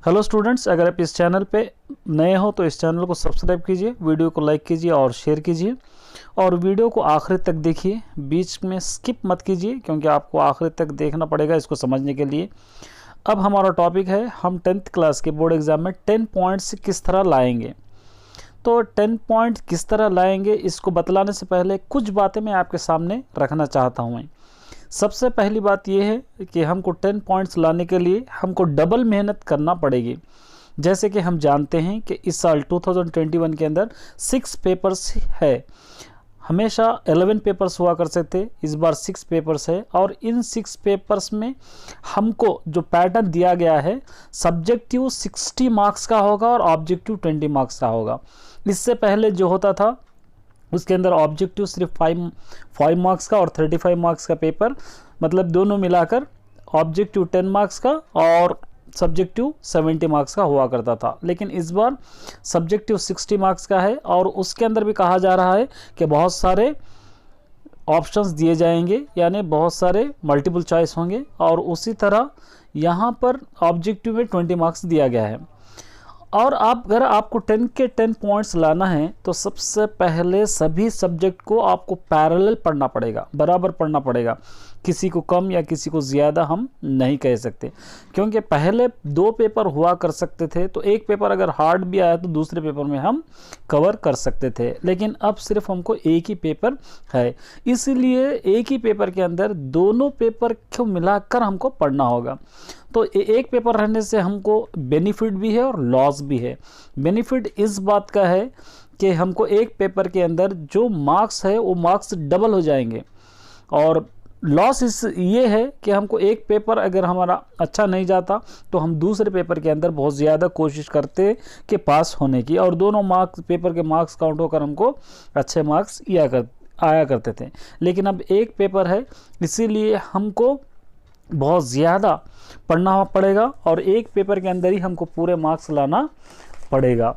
Hello students, अगर आप इस चैनल पे नए हो तो इस चैनल को सब्सक्राइब कीजिए, वीडियो को लाइक कीजिए और शेयर कीजिए और वीडियो को आखिर तक देखिए। बीच में स्किप मत कीजिए क्योंकि आपको आखिर तक देखना पड़ेगा इसको समझने के लिए। अब हमारा टॉपिक है हम 10th क्लास के बोर्ड एग्ज़ाम में 10 पॉइंट्स किस तरह लाएंगे। तो 10 पॉइंट किस तरह लाएंगे इसको बतलाने से पहले कुछ बातें मैं आपके सामने रखना चाहता हूँ। सबसे पहली बात यह है कि हमको 10 पॉइंट्स लाने के लिए हमको डबल मेहनत करना पड़ेगी। जैसे कि हम जानते हैं कि इस साल 2021 के अंदर 6 पेपर्स है। हमेशा 11 पेपर्स हुआ करते थे, इस बार 6 पेपर्स है और इन 6 पेपर्स में हमको जो पैटर्न दिया गया है सब्जेक्टिव 60 मार्क्स का होगा और ऑब्जेक्टिव 20 मार्क्स का होगा। इससे पहले जो होता था उसके अंदर ऑब्जेक्टिव सिर्फ 5 मार्क्स का और 35 मार्क्स का पेपर, मतलब दोनों मिलाकर ऑब्जेक्टिव 10 मार्क्स का और सब्जेक्टिव 70 मार्क्स का हुआ करता था। लेकिन इस बार सब्जेक्टिव 60 मार्क्स का है और उसके अंदर भी कहा जा रहा है कि बहुत सारे ऑप्शंस दिए जाएंगे, यानी बहुत सारे मल्टीपल चॉइस होंगे और उसी तरह यहाँ पर ऑब्जेक्टिव में 20 मार्क्स दिया गया है। और अगर आपको 10 के 10 पॉइंट्स लाना है तो सबसे पहले सभी सब्जेक्ट को आपको पैरेलल पढ़ना पड़ेगा, बराबर पढ़ना पड़ेगा। किसी को कम या किसी को ज़्यादा हम नहीं कह सकते, क्योंकि पहले 2 पेपर हुआ कर सकते थे तो एक पेपर अगर हार्ड भी आया तो दूसरे पेपर में हम कवर कर सकते थे। लेकिन अब सिर्फ हमको एक ही पेपर है, इसलिए एक ही पेपर के अंदर दोनों पेपर को मिलाकर हमको पढ़ना होगा। तो एक पेपर रहने से हमको बेनिफिट भी है और लॉस भी है। बेनिफिट इस बात का है कि हमको एक पेपर के अंदर जो मार्क्स है वो मार्क्स डबल हो जाएंगे, और लॉस ये है कि हमको एक पेपर अगर हमारा अच्छा नहीं जाता तो हम दूसरे पेपर के अंदर बहुत ज़्यादा कोशिश करते कि पास होने की, और दोनों पेपर के मार्क्स काउंट होकर हमको अच्छे मार्क्स आया करते थे। लेकिन अब एक पेपर है, इसीलिए हमको बहुत ज़्यादा पढ़ना पड़ेगा और एक पेपर के अंदर ही हमको पूरे मार्क्स लाना पड़ेगा।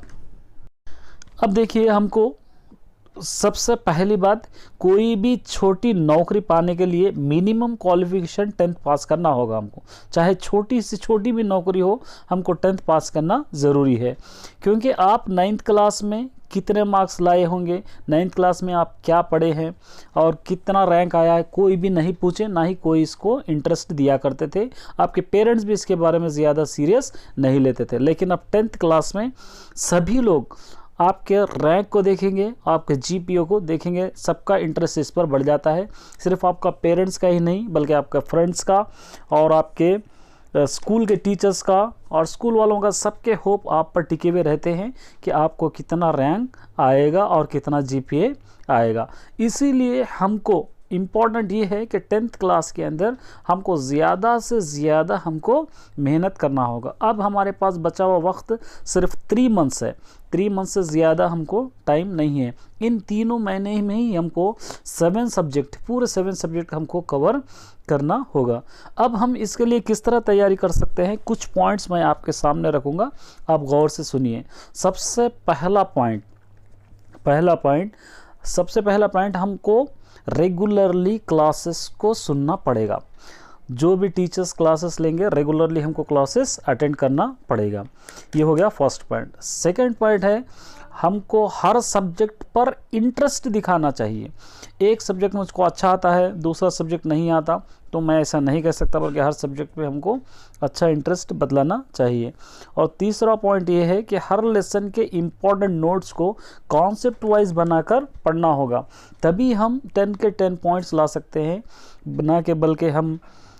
अब देखिए, हमको सबसे पहली बात, कोई भी छोटी नौकरी पाने के लिए मिनिमम क्वालिफिकेशन 10th पास करना होगा हमको। चाहे छोटी से छोटी भी नौकरी हो, हमको 10th पास करना ज़रूरी है। क्योंकि आप 9th क्लास में कितने मार्क्स लाए होंगे, 9th क्लास में आप क्या पढ़े हैं और कितना रैंक आया है, कोई भी नहीं पूछे, ना ही कोई इसको इंटरेस्ट दिया करते थे। आपके पेरेंट्स भी इसके बारे में ज़्यादा सीरियस नहीं लेते थे। लेकिन अब 10th क्लास में सभी लोग आपके रैंक को देखेंगे, आपके जीपीओ को देखेंगे, सबका इंटरेस्ट इस पर बढ़ जाता है। सिर्फ आपका पेरेंट्स का ही नहीं बल्कि आपका फ्रेंड्स का और आपके स्कूल के टीचर्स का और स्कूल वालों का, सबके होप आप पर टिके हुए रहते हैं कि आपको कितना रैंक आएगा और कितना जीपीए आएगा। इसीलिए हमको इम्पॉर्टेंट ये है कि 10th क्लास के अंदर हमको ज़्यादा से ज़्यादा हमको मेहनत करना होगा। अब हमारे पास बचा हुआ वक्त सिर्फ 3 मंथ्स है, 3 मंथ से ज़्यादा हमको टाइम नहीं है। इन 3 महीने में ही हमको 7 सब्जेक्ट, पूरे 7 सब्जेक्ट हमको कवर करना होगा। अब हम इसके लिए किस तरह तैयारी कर सकते हैं, कुछ पॉइंट्स मैं आपके सामने रखूँगा, आप गौर से सुनिए। सबसे पहला पॉइंट हमको रेगुलरली क्लासेस को सुनना पड़ेगा। जो भी टीचर्स क्लासेस लेंगे रेगुलरली हमको क्लासेस अटेंड करना पड़ेगा। ये हो गया फर्स्ट पॉइंट। सेकंड पॉइंट है, हमको हर सब्जेक्ट पर इंटरेस्ट दिखाना चाहिए। एक सब्जेक्ट मुझको अच्छा आता है, दूसरा सब्जेक्ट नहीं आता, तो मैं ऐसा नहीं कह सकता, बल्कि हर सब्जेक्ट पे हमको अच्छा इंटरेस्ट बदलाना चाहिए। और तीसरा पॉइंट ये है कि हर लेसन के इम्पॉर्टेंट नोट्स को कॉन्सेप्ट वाइज बनाकर पढ़ना होगा, तभी हम 10 के 10 पॉइंट्स ला सकते हैं, ना कि बल्कि हम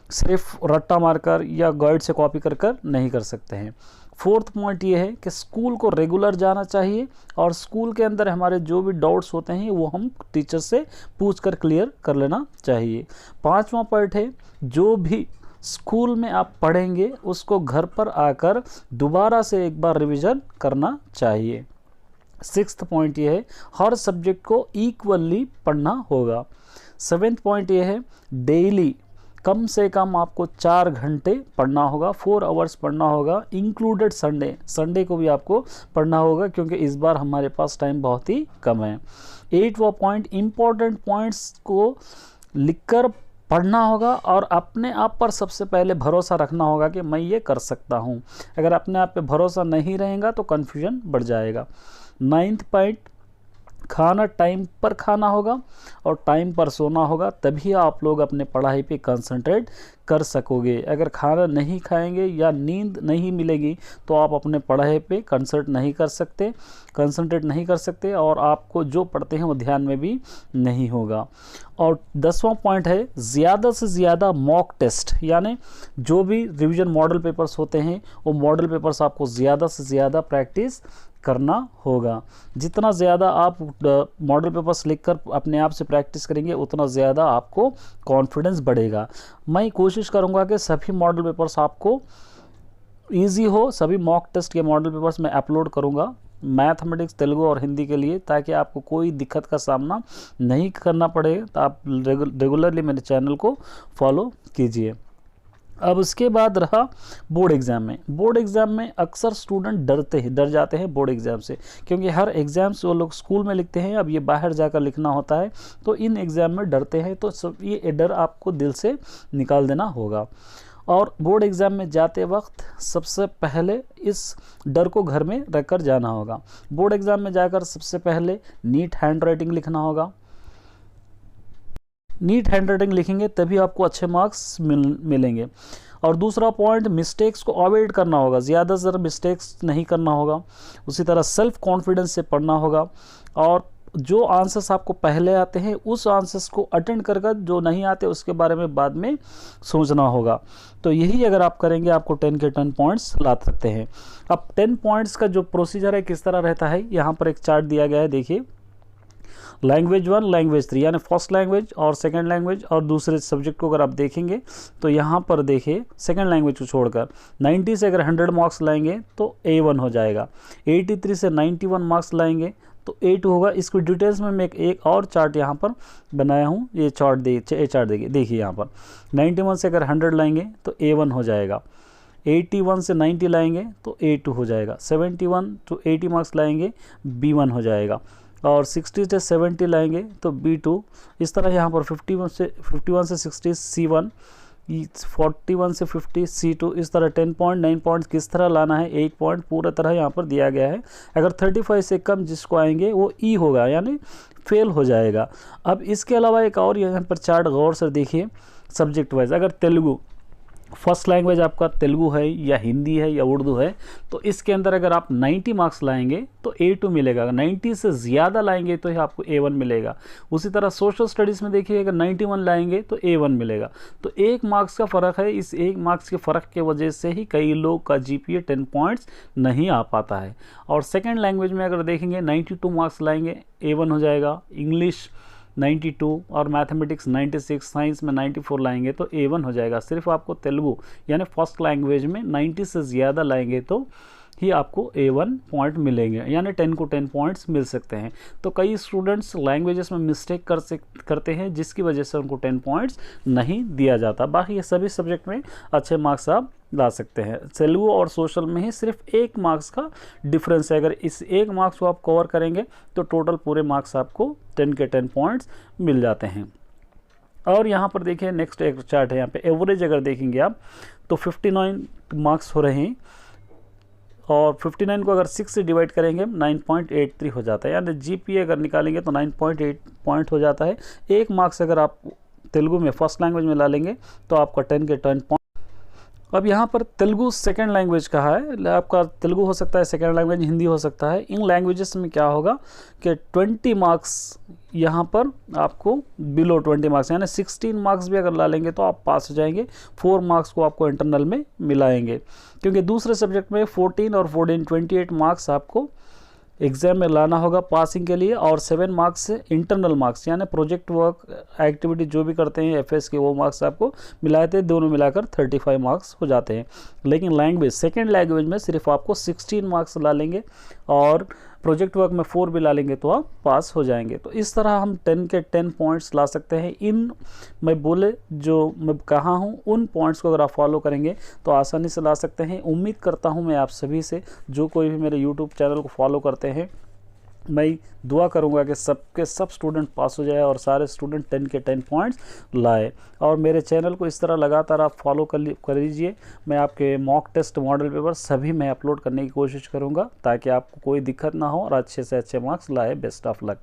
सिर्फ रट्टा मारकर या गाइड से कॉपी कर नहीं कर सकते हैं। फोर्थ पॉइंट ये है कि स्कूल को रेगुलर जाना चाहिए और स्कूल के अंदर हमारे जो भी डाउट्स होते हैं वो हम टीचर से पूछ कर क्लियर कर लेना चाहिए। 5वां पॉइंट है, जो भी स्कूल में आप पढ़ेंगे उसको घर पर आकर दोबारा से एक बार रिवीजन करना चाहिए। 6th पॉइंट ये है, हर सब्जेक्ट को इक्वली पढ़ना होगा। 7th पॉइंट ये है, डेली कम से कम आपको 4 घंटे पढ़ना होगा, 4 आवर्स पढ़ना होगा, इंक्लूडेड संडे को भी आपको पढ़ना होगा, क्योंकि इस बार हमारे पास टाइम बहुत ही कम है। 8वां पॉइंट, इम्पॉर्टेंट पॉइंट्स को लिखकर पढ़ना होगा और अपने आप पर सबसे पहले भरोसा रखना होगा कि मैं ये कर सकता हूँ। अगर अपने आप पे भरोसा नहीं रहेगा तो कन्फ्यूजन बढ़ जाएगा। 9th पॉइंट, खाना टाइम पर खाना होगा और टाइम पर सोना होगा, तभी आप लोग अपने पढ़ाई पे कंसंट्रेट कर सकोगे। अगर खाना नहीं खाएंगे या नींद नहीं मिलेगी तो आप अपने पढ़ाई पे कंसंट्रेट नहीं कर सकते और आपको जो पढ़ते हैं वो ध्यान में भी नहीं होगा। और 10वां पॉइंट है ज़्यादा से ज़्यादा मॉक टेस्ट, यानी जो भी रिवीजन मॉडल पेपर्स होते हैं वो मॉडल पेपर्स आपको ज़्यादा से ज़्यादा प्रैक्टिस करना होगा। जितना ज़्यादा आप मॉडल पेपर्स लिखकर अपने आप से प्रैक्टिस करेंगे उतना ज़्यादा आपको कॉन्फिडेंस बढ़ेगा। मैं कोशिश करूँगा कि सभी मॉडल पेपर्स आपको ईजी हो। सभी मॉक टेस्ट के मॉडल पेपर्स मैं अपलोड करूँगा मैथमेटिक्स, तेलुगु और हिंदी के लिए, ताकि आपको कोई दिक्कत का सामना नहीं करना पड़े। तो आप रेगुलरली मेरे चैनल को फॉलो कीजिए। अब उसके बाद रहा बोर्ड एग्ज़ाम में। बोर्ड एग्ज़ाम में अक्सर स्टूडेंट डर जाते हैं बोर्ड एग्ज़ाम से, क्योंकि हर एग्ज़ाम से वो लोग स्कूल में लिखते हैं, अब ये बाहर जाकर लिखना होता है, तो इन एग्ज़ाम में डरते हैं। तो सब ये डर आपको दिल से निकाल देना होगा। और बोर्ड एग्ज़ाम में जाते वक्त सबसे पहले इस डर को घर में रखकर जाना होगा। बोर्ड एग्ज़ाम में जाकर सबसे पहले नीट हैंडराइटिंग लिखना होगा। नीट हैंडराइटिंग लिखेंगे तभी आपको अच्छे मार्क्स मिलेंगे। और दूसरा पॉइंट, मिस्टेक्स को अवॉइड करना होगा, ज़्यादा से ज़्यादा मिस्टेक्स नहीं करना होगा। उसी तरह सेल्फ कॉन्फिडेंस से पढ़ना होगा और जो आंसर्स आपको पहले आते हैं उस आंसर्स को अटेंड कर कर, जो नहीं आते उसके बारे में बाद में सोचना होगा। तो यही अगर आप करेंगे आपको 10 के 10 पॉइंट्स ला सकते हैं। अब 10 पॉइंट्स का जो प्रोसीजर है किस तरह रहता है, यहाँ पर एक चार्ट दिया गया है, देखिए। लैंग्वेज 1, लैंग्वेज 3, यानी फर्स्ट लैंग्वेज और सेकंड लैंग्वेज और दूसरे सब्जेक्ट को अगर आप देखेंगे तो यहाँ पर देखिए सेकंड लैंग्वेज को छोड़कर 90 से अगर 100 मार्क्स लाएंगे तो A1 हो जाएगा। 83 से 91 मार्क्स लाएंगे तो A2 होगा। इसको डिटेल्स में मैं एक और चार्ट यहाँ पर बनाया हूँ, ये चार्ट देखिए यहाँ पर 91 से अगर 100 लाएंगे तो A1 हो जाएगा। 81 से 90 लाएंगे तो A2 हो जाएगा। 71 to 80 मार्क्स लाएंगे B1 हो जाएगा। और 60 से 70 लाएंगे तो B2। इस तरह यहाँ पर 51 से 60 C1, 41 से 50 C2। इस तरह 10 पॉइंट 9 पॉइंट्स किस तरह लाना है, 8 पॉइंट पूरा तरह यहाँ पर दिया गया है। अगर 35 से कम जिसको आएंगे वो E होगा, यानी फेल हो जाएगा। अब इसके अलावा एक और यहाँ पर चार्ट गौर से देखिए सब्जेक्ट वाइज। अगर तेलुगु फर्स्ट लैंग्वेज आपका तेलुगु है या हिंदी है या उर्दू है तो इसके अंदर अगर आप 90 मार्क्स लाएंगे तो A2 मिलेगा। 90 से ज़्यादा लाएंगे तो आपको A1 मिलेगा। उसी तरह सोशल स्टडीज़ में देखिए अगर 91 लाएंगे तो A1 मिलेगा। तो 1 मार्क्स का फ़र्क है। इस 1 मार्क्स के फ़र्क के वजह से ही कई लोग का GPA 10 पॉइंट्स नहीं आ पाता है। और सेकेंड लैंग्वेज में अगर देखेंगे 92 मार्क्स लाएंगे A1 हो जाएगा। इंग्लिश 92 और मैथमेटिक्स 96, साइंस में 94 लाएंगे तो A1 हो जाएगा। सिर्फ आपको तेलुगु यानी फर्स्ट लैंग्वेज में 90 से ज़्यादा लाएंगे तो ही आपको A1 पॉइंट मिलेंगे, यानी 10 को 10 पॉइंट्स मिल सकते हैं। तो कई स्टूडेंट्स लैंग्वेजेस में मिस्टेक करते हैं जिसकी वजह से उनको 10 पॉइंट्स नहीं दिया जाता। बाकी ये सभी सब्जेक्ट में अच्छे मार्क्स आप ला सकते हैं। तेलुगु और सोशल में ही सिर्फ 1 मार्क्स का डिफरेंस है। अगर इस 1 मार्क्स को आप कवर करेंगे तो टोटल पूरे मार्क्स आपको 10 के 10 पॉइंट्स मिल जाते हैं। और यहाँ पर देखिए नेक्स्ट एक चार्ट है, यहाँ पे एवरेज अगर देखेंगे आप तो 59 मार्क्स हो रहे हैं और 59 को अगर 6 से डिवाइड करेंगे 9.83 हो जाता है, यानी GPA अगर निकालेंगे तो 9.8 पॉइंट हो जाता है। 1 मार्क्स अगर आप तेलुगु में फर्स्ट लैंग्वेज में ला लेंगे तो आपका 10 के 10 पॉइंट। अब यहाँ पर तेलुगु सेकंड लैंग्वेज कहा है, आपका तेलुगु हो सकता है, सेकंड लैंग्वेज हिंदी हो सकता है। इन लैंग्वेजेस में क्या होगा कि 20 मार्क्स यहाँ पर आपको बिलो 20 मार्क्स यानी 16 मार्क्स भी अगर ला लेंगे तो आप पास हो जाएंगे। 4 मार्क्स को आपको इंटरनल में मिलाएंगे, क्योंकि दूसरे सब्जेक्ट में 14 और 14 28 मार्क्स आपको एग्ज़ाम में लाना होगा पासिंग के लिए। और 7 मार्क्स इंटरनल मार्क्स यानी प्रोजेक्ट वर्क एक्टिविटी जो भी करते हैं FS के वो मार्क्स आपको मिलाए थे, दोनों मिलाकर 35 मार्क्स हो जाते हैं। लेकिन लैंग्वेज सेकेंड लैंग्वेज में सिर्फ आपको 16 मार्क्स ला लेंगे और प्रोजेक्ट वर्क में 4 भी ला लेंगे तो आप पास हो जाएंगे। तो इस तरह हम 10 के 10 पॉइंट्स ला सकते हैं। इन जो मैं कहा हूँ उन पॉइंट्स को अगर आप फॉलो करेंगे तो आसानी से ला सकते हैं। उम्मीद करता हूँ मैं आप सभी से, जो कोई भी मेरे YouTube चैनल को फॉलो करते हैं मैं दुआ करूंगा कि सबके सब स्टूडेंट पास हो जाए और सारे स्टूडेंट 10 के 10 पॉइंट्स लाए। और मेरे चैनल को इस तरह लगातार आप फॉलो कर लीजिए। मैं आपके मॉक टेस्ट, मॉडल पेपर सभी मैं अपलोड करने की कोशिश करूंगा ताकि आपको कोई दिक्कत ना हो और अच्छे से अच्छे मार्क्स लाए। Best of luck.